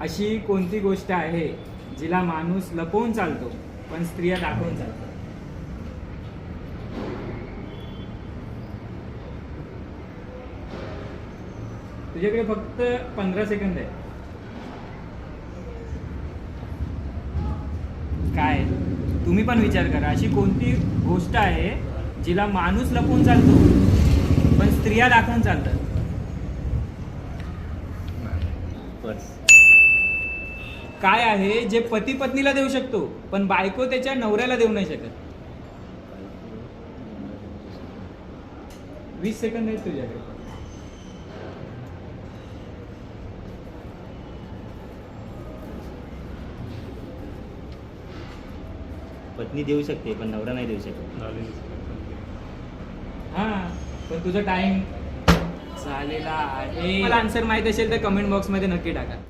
अशी कोणती गोष्ट आहे जिला माणूस लपवून चालतो पण स्त्रिया दाखवून चालतात? तुझ्याकडे फक्त 15 सेकंद आहे. काय? तुम्ही पण विचार करा. अशी कोणती गोष्ट आहे जिला माणूस लपवून चालतो पण स्त्रिया दाखवून चालतात? पर्स. काय आहे जे पती पत्नीला देऊ शकतो पण बायको त्याच्या नवऱ्याला देऊ नाही शकत? 20 सेकंद आहेत तुझ्याकडे. पत्नी देऊ शकते पण नवरा नाही देऊ शकत. हा, पण तुझा टाइम झालेला आहे. मला आन्सर माहित असेल तर कमेंट बॉक्समध्ये नक्की टाका.